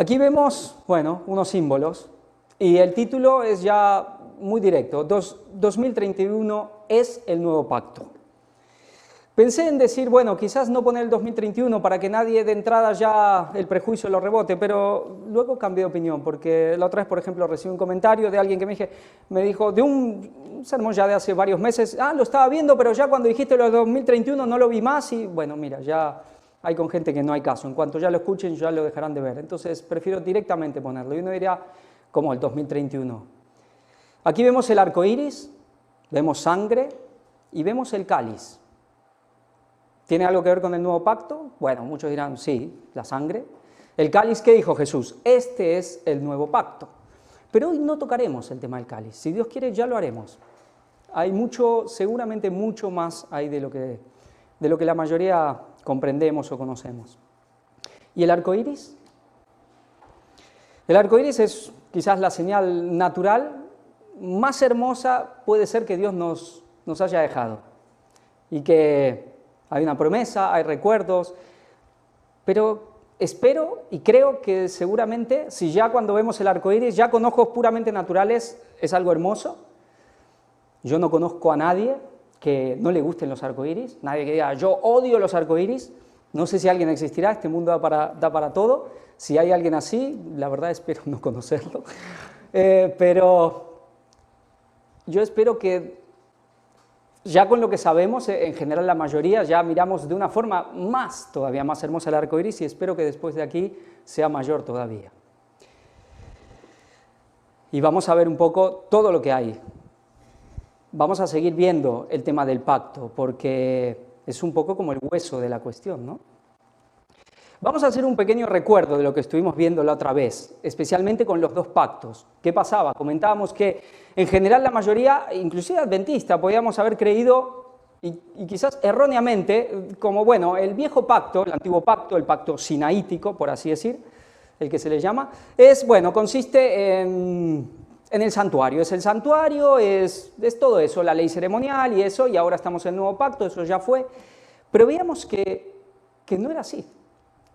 Aquí vemos, bueno, unos símbolos y el título es ya muy directo. 2031 es el nuevo pacto. Pensé en decir, bueno, quizás no poner el 2031 para que nadie de entrada ya el prejuicio lo rebote, pero luego cambié de opinión, porque la otra vez, por ejemplo, recibí un comentario de alguien que me dijo, de un sermón ya de hace varios meses, lo estaba viendo, pero ya cuando dijiste lo de 2031 no lo vi más y, bueno, mira, ya hay con gente que no hay caso, en cuanto ya lo escuchen ya lo dejarán de ver, entonces prefiero directamente ponerlo. Y uno diría, ¿cómo el 2031? Aquí vemos el arco iris, vemos sangre y vemos el cáliz. ¿Tiene algo que ver con el nuevo pacto? Bueno, muchos dirán, sí, la sangre. El cáliz, ¿qué dijo Jesús? Este es el nuevo pacto. Pero hoy no tocaremos el tema del cáliz. Si Dios quiere, ya lo haremos. Hay mucho, seguramente mucho más ahí de lo que la mayoría comprendemos o conocemos. ¿Y el arco iris? El arco iris es quizás la señal natural más hermosa, puede ser, que Dios nos haya dejado. Y que hay una promesa, hay recuerdos, pero espero y creo que seguramente, si ya cuando vemos el arco iris, ya con ojos puramente naturales, es algo hermoso. Yo no conozco a nadie que no le gusten los arcoíris, nadie que diga, yo odio los arcoíris. No sé si alguien existirá, este mundo da para todo. Si hay alguien así, la verdad espero no conocerlo. Pero yo espero que ya con lo que sabemos, en general la mayoría, ya miramos de una forma todavía más hermosa el arco iris y espero que después de aquí sea mayor todavía. Y vamos a ver un poco todo lo que hay. Vamos a seguir viendo el tema del pacto, porque es un poco como el hueso de la cuestión, ¿no? Vamos a hacer un pequeño recuerdo de lo que estuvimos viendo la otra vez, especialmente con los dos pactos. ¿Qué pasaba? Comentábamos que en general la mayoría, inclusive adventista, podíamos haber creído, y quizás erróneamente, como bueno, el viejo pacto, el antiguo pacto, el pacto sinaítico, por así decir, el que se le llama, consiste en el santuario. Es el santuario, es todo eso, la ley ceremonial y eso, y ahora estamos en el nuevo pacto, eso ya fue. Pero veíamos que no era así.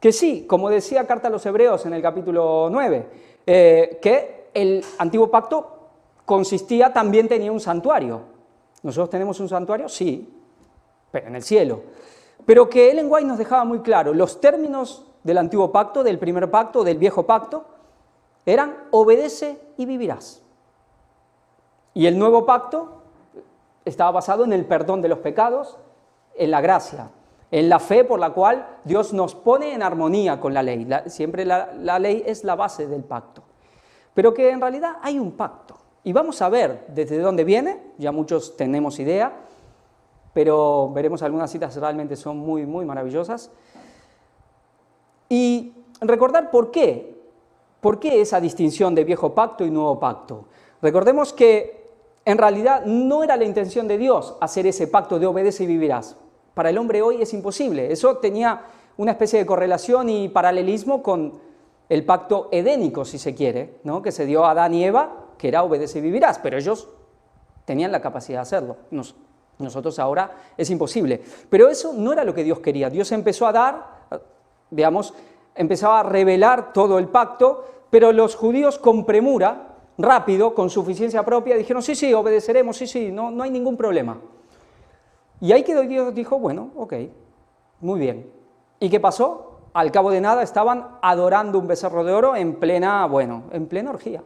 Que sí, como decía Carta a los Hebreos en el capítulo 9, que el antiguo pacto también tenía un santuario. ¿Nosotros tenemos un santuario? Sí, pero en el cielo. Pero que Ellen White nos dejaba muy claro, los términos del antiguo pacto, del primer pacto, del viejo pacto, eran obedece y vivirás. Y el nuevo pacto estaba basado en el perdón de los pecados, en la gracia, en la fe por la cual Dios nos pone en armonía con la ley. Siempre la ley es la base del pacto. Pero que en realidad hay un pacto. Y vamos a ver desde dónde viene, ya muchos tenemos idea, pero veremos algunas citas realmente son muy, muy maravillosas. Y recordar por qué esa distinción de viejo pacto y nuevo pacto. Recordemos que en realidad no era la intención de Dios hacer ese pacto de obedece y vivirás. Para el hombre hoy es imposible. Eso tenía una especie de correlación y paralelismo con el pacto edénico, si se quiere, ¿no? Que se dio a Adán y Eva, que era obedece y vivirás, pero ellos tenían la capacidad de hacerlo. Nosotros ahora es imposible. Pero eso no era lo que Dios quería. Dios empezó a dar, empezaba a revelar todo el pacto, pero los judíos con premura, rápido, con suficiencia propia, dijeron, sí, obedeceremos, sí, no hay ningún problema. Y ahí quedó, Dios dijo, bueno, ok, muy bien. ¿Y qué pasó? Al cabo de nada estaban adorando un becerro de oro en plena orgía.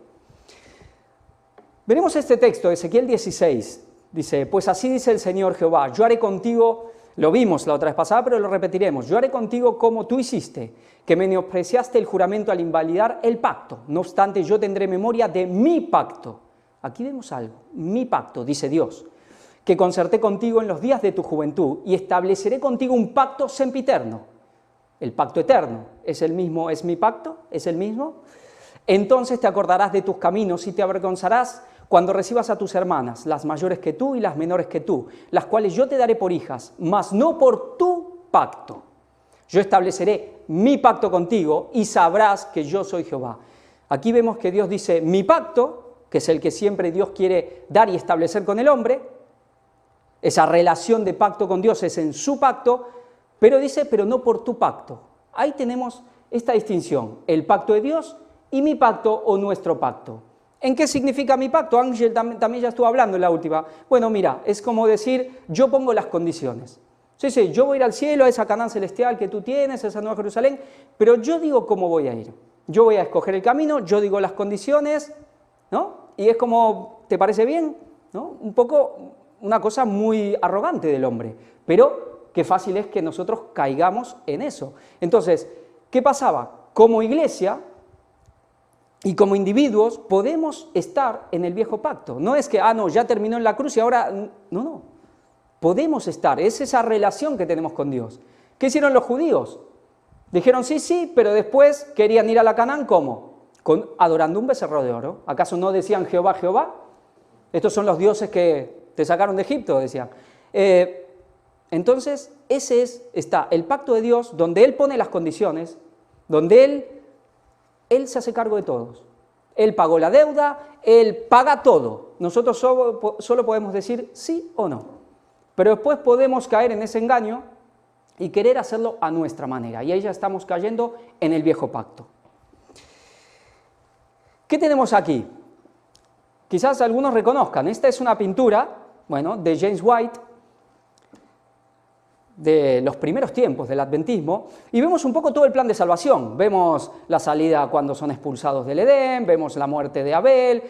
Veremos este texto, Ezequiel 16, dice, pues así dice el Señor Jehová, yo haré contigo, lo vimos la otra vez pasada, pero lo repetiremos, yo haré contigo como tú hiciste, que menospreciaste el juramento al invalidar el pacto, no obstante yo tendré memoria de mi pacto. Aquí vemos algo, mi pacto, dice Dios, que concerté contigo en los días de tu juventud y estableceré contigo un pacto sempiterno. El pacto eterno, ¿es el mismo? ¿Es mi pacto? ¿Es el mismo? Entonces te acordarás de tus caminos y te avergonzarás cuando recibas a tus hermanas, las mayores que tú y las menores que tú, las cuales yo te daré por hijas, mas no por tu pacto. Yo estableceré mi pacto contigo y sabrás que yo soy Jehová. Aquí vemos que Dios dice mi pacto, que es el que siempre Dios quiere dar y establecer con el hombre. Esa relación de pacto con Dios es en su pacto, pero dice, pero no por tu pacto. Ahí tenemos esta distinción, el pacto de Dios y mi pacto o nuestro pacto. ¿En qué significa mi pacto? Ángel también ya estuvo hablando en la última. Bueno, mira, es como decir, yo pongo las condiciones. Sí, yo voy a ir al cielo, a esa Canaán celestial que tú tienes, a esa Nueva Jerusalén, pero yo digo cómo voy a ir. Yo voy a escoger el camino, yo digo las condiciones, ¿no? Y es como, ¿te parece bien? ¿No? Un poco una cosa muy arrogante del hombre, pero qué fácil es que nosotros caigamos en eso. Entonces, ¿qué pasaba? Como iglesia y como individuos podemos estar en el viejo pacto. No es que, no, ya terminó en la cruz y ahora... No. Podemos estar, es esa relación que tenemos con Dios. ¿Qué hicieron los judíos? Dijeron sí, pero después querían ir a la Canaán, ¿cómo? Adorando un becerro de oro. ¿Acaso no decían Jehová, Jehová? Estos son los dioses que te sacaron de Egipto, decían. Entonces, está el pacto de Dios, donde Él pone las condiciones, donde Él se hace cargo de todos. Él pagó la deuda, Él paga todo. Nosotros solo podemos decir sí o no. Pero después podemos caer en ese engaño y querer hacerlo a nuestra manera. Y ahí ya estamos cayendo en el viejo pacto. ¿Qué tenemos aquí? Quizás algunos reconozcan. Esta es una pintura, de James White, de los primeros tiempos del adventismo, y vemos un poco todo el plan de salvación. Vemos la salida cuando son expulsados del Edén, vemos la muerte de Abel,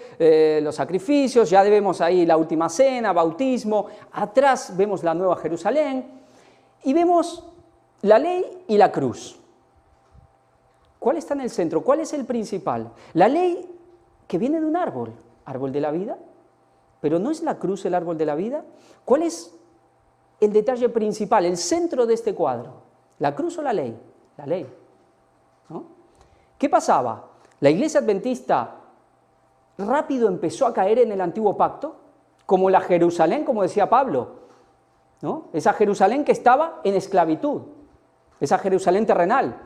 los sacrificios, ya vemos ahí la última cena, bautismo, atrás vemos la Nueva Jerusalén, y vemos la ley y la cruz. ¿Cuál está en el centro? ¿Cuál es el principal? La ley que viene de un árbol de la vida, pero ¿no es la cruz el árbol de la vida? ¿Cuál es el detalle principal, el centro de este cuadro? ¿La cruz o la ley? La ley, ¿no? ¿Qué pasaba? La iglesia adventista rápido empezó a caer en el antiguo pacto, como la Jerusalén, como decía Pablo, ¿no? Esa Jerusalén que estaba en esclavitud, esa Jerusalén terrenal,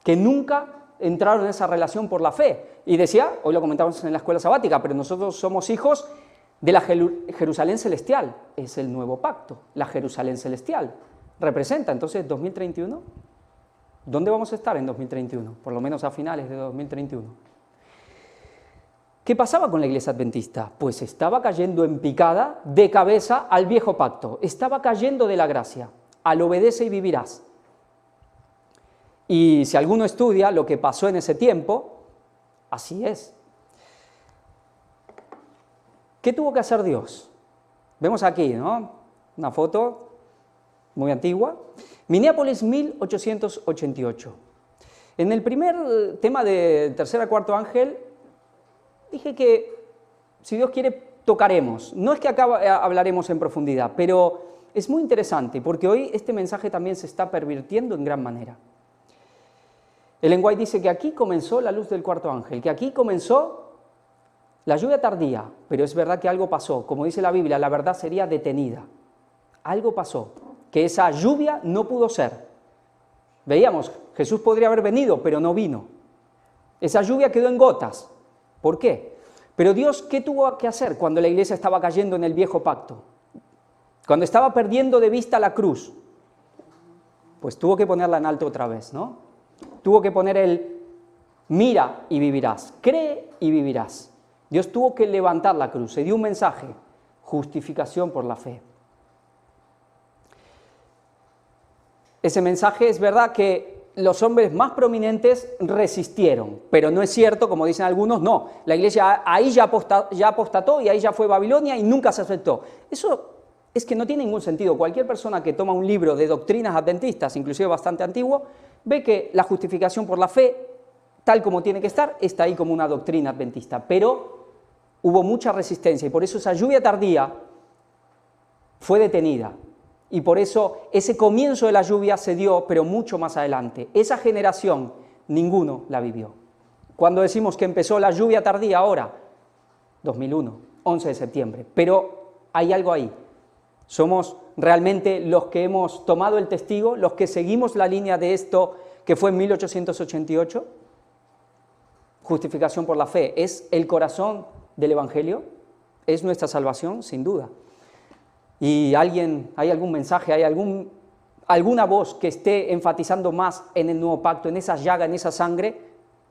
que nunca entraron en esa relación por la fe. Y decía, hoy lo comentamos en la escuela sabática, pero nosotros somos hijos de la Jerusalén celestial. Es el nuevo pacto, la Jerusalén celestial. Representa, entonces, 2031. ¿Dónde vamos a estar en 2031? Por lo menos a finales de 2031. ¿Qué pasaba con la iglesia adventista? Pues estaba cayendo en picada de cabeza al viejo pacto. Estaba cayendo de la gracia. Al obedece y vivirás. Y si alguno estudia lo que pasó en ese tiempo, así es. ¿Qué tuvo que hacer Dios? Vemos aquí, ¿no? Una foto muy antigua. Minneapolis, 1888. En el primer tema de tercer a cuarto ángel, dije que, si Dios quiere, tocaremos. No es que acá hablaremos en profundidad, pero es muy interesante, porque hoy este mensaje también se está pervirtiendo en gran manera. Ellen White dice que aquí comenzó la luz del cuarto ángel, que aquí comenzó la lluvia tardía, pero es verdad que algo pasó. Como dice la Biblia, la verdad sería detenida. Algo pasó, que esa lluvia no pudo ser. Veíamos, Jesús podría haber venido, pero no vino. Esa lluvia quedó en gotas. ¿Por qué? Pero Dios, ¿qué tuvo que hacer cuando la iglesia estaba cayendo en el viejo pacto? Cuando estaba perdiendo de vista la cruz. Pues tuvo que ponerla en alto otra vez, ¿no? Tuvo que poner el mira y vivirás, cree y vivirás. Dios tuvo que levantar la cruz, se dio un mensaje, justificación por la fe. Ese mensaje es verdad que los hombres más prominentes resistieron, pero no es cierto, como dicen algunos, no, la iglesia ahí ya apostató y ahí ya fue Babilonia y nunca se aceptó. Eso es que no tiene ningún sentido. Cualquier persona que toma un libro de doctrinas adventistas, inclusive bastante antiguo, ve que la justificación por la fe, tal como tiene que estar, está ahí como una doctrina adventista, pero hubo mucha resistencia y por eso esa lluvia tardía fue detenida y por eso ese comienzo de la lluvia se dio, pero mucho más adelante. Esa generación, ninguno la vivió. Cuando decimos que empezó la lluvia tardía ahora, 2001, 11 de septiembre, pero hay algo ahí. Somos realmente los que hemos tomado el testigo, los que seguimos la línea de esto que fue en 1888. Justificación por la fe es el corazón del Evangelio, es nuestra salvación, sin duda. Y hay algún mensaje, hay algún alguna voz que esté enfatizando más en el nuevo pacto, en esa llaga, en esa sangre,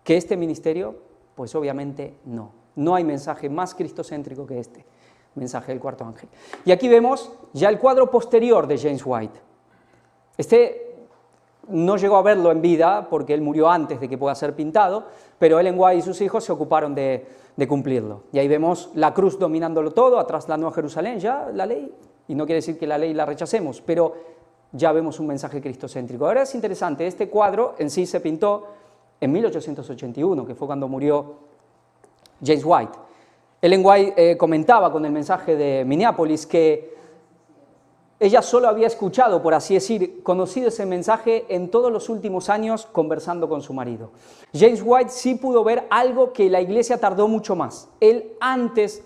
que este ministerio? Pues obviamente no. No hay mensaje más cristocéntrico que este mensaje del cuarto ángel. Y aquí vemos ya el cuadro posterior de James White. Este no llegó a verlo en vida porque él murió antes de que pueda ser pintado, pero Ellen White y sus hijos se ocuparon de cumplirlo. Y ahí vemos la cruz dominándolo todo, atrás la Nueva Jerusalén, ya la ley, y no quiere decir que la ley la rechacemos, pero ya vemos un mensaje cristocéntrico. Ahora es interesante, este cuadro en sí se pintó en 1881, que fue cuando murió James White. Ellen White comentaba con el mensaje de Minneapolis que ella solo había escuchado, por así decir, conocido ese mensaje en todos los últimos años conversando con su marido. James White sí pudo ver algo que la Iglesia tardó mucho más. Él, antes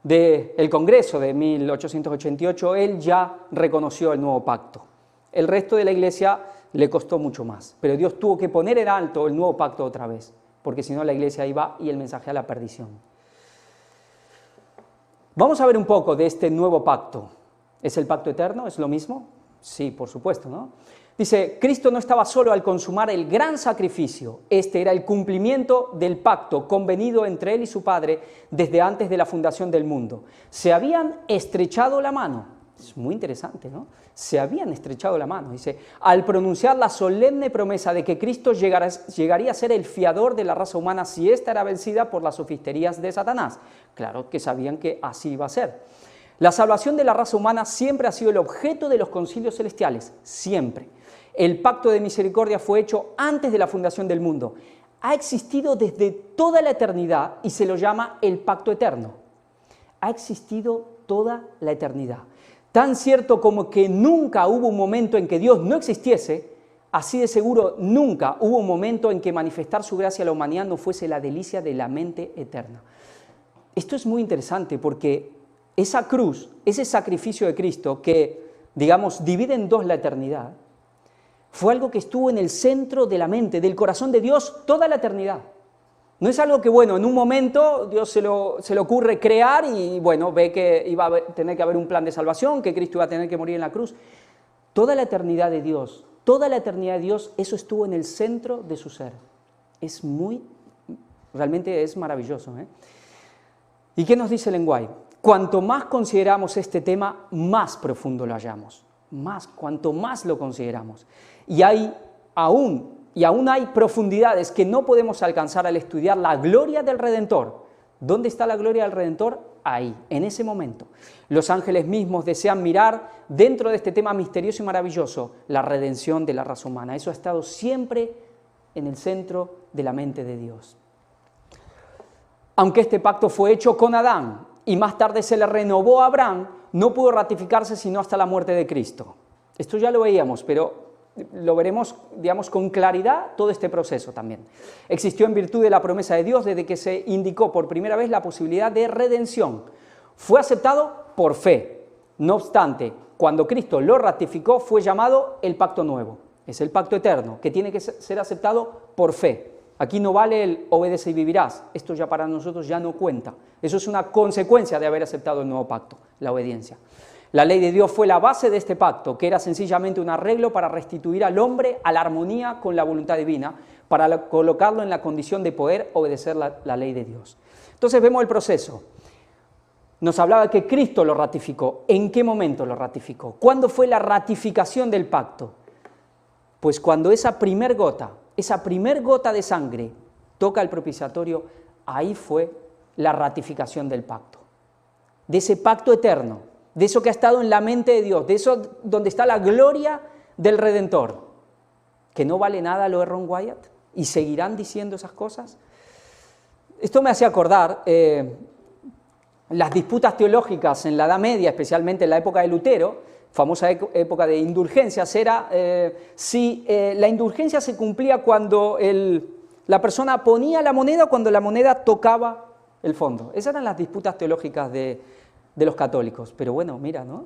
del Congreso de 1888, él ya reconoció el nuevo pacto. El resto de la Iglesia le costó mucho más, pero Dios tuvo que poner en alto el nuevo pacto otra vez, porque si no la Iglesia iba y el mensaje a la perdición. Vamos a ver un poco de este nuevo pacto. ¿Es el pacto eterno? ¿Es lo mismo? Sí, por supuesto, ¿no? Dice, Cristo no estaba solo al consumar el gran sacrificio, este era el cumplimiento del pacto convenido entre él y su Padre desde antes de la fundación del mundo. Se habían estrechado la mano, es muy interesante, ¿no? Se habían estrechado la mano, dice, al pronunciar la solemne promesa de que Cristo llegaría a ser el fiador de la raza humana si ésta era vencida por las sofisterías de Satanás. Claro que sabían que así iba a ser. La salvación de la raza humana siempre ha sido el objeto de los concilios celestiales, siempre. El pacto de misericordia fue hecho antes de la fundación del mundo. Ha existido desde toda la eternidad y se lo llama el pacto eterno. Ha existido toda la eternidad. Tan cierto como que nunca hubo un momento en que Dios no existiese, así de seguro nunca hubo un momento en que manifestar su gracia a la humanidad no fuese la delicia de la mente eterna. Esto es muy interesante porque esa cruz, ese sacrificio de Cristo que, digamos, divide en dos la eternidad, fue algo que estuvo en el centro de la mente, del corazón de Dios toda la eternidad. No es algo que, bueno, en un momento Dios se le ocurre crear y, bueno, ve que iba a tener que haber un plan de salvación, que Cristo iba a tener que morir en la cruz. Toda la eternidad de Dios, eso estuvo en el centro de su ser. Realmente es maravilloso, ¿eh? ¿Y qué nos dice Ellen White? Cuanto más consideramos este tema, más profundo lo hallamos. Cuanto más lo consideramos. Y aún hay profundidades que no podemos alcanzar al estudiar la gloria del Redentor. ¿Dónde está la gloria del Redentor? Ahí, en ese momento. Los ángeles mismos desean mirar dentro de este tema misterioso y maravilloso la redención de la raza humana. Eso ha estado siempre en el centro de la mente de Dios. Aunque este pacto fue hecho con Adán, y más tarde se le renovó a Abraham, no pudo ratificarse sino hasta la muerte de Cristo. Esto ya lo veíamos, pero lo veremos, digamos, con claridad todo este proceso también. Existió en virtud de la promesa de Dios desde que se indicó por primera vez la posibilidad de redención. Fue aceptado por fe. No obstante, cuando Cristo lo ratificó, fue llamado el pacto nuevo. Es el pacto eterno, que tiene que ser aceptado por fe. Aquí no vale el obedece y vivirás, esto ya para nosotros ya no cuenta. Eso es una consecuencia de haber aceptado el nuevo pacto, la obediencia. La ley de Dios fue la base de este pacto, que era sencillamente un arreglo para restituir al hombre a la armonía con la voluntad divina, para colocarlo en la condición de poder obedecer la ley de Dios. Entonces vemos el proceso. Nos hablaba que Cristo lo ratificó. ¿En qué momento lo ratificó? ¿Cuándo fue la ratificación del pacto? Pues cuando esa primer gota de sangre toca el propiciatorio, ahí fue la ratificación del pacto, de ese pacto eterno, de eso que ha estado en la mente de Dios, de eso donde está la gloria del Redentor, que no vale nada lo de Ron Wyatt, y seguirán diciendo esas cosas. Esto me hace acordar las disputas teológicas en la Edad Media, especialmente en la época de Lutero, famosa época de indulgencias, era si la indulgencia se cumplía cuando la persona ponía la moneda o cuando la moneda tocaba el fondo. Esas eran las disputas teológicas de los católicos. Pero bueno, mira, ¿no?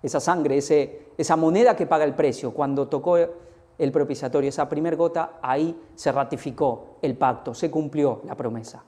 Esa sangre, esa moneda que paga el precio, cuando tocó el propiciatorio, esa primer gota, ahí se ratificó el pacto, se cumplió la promesa.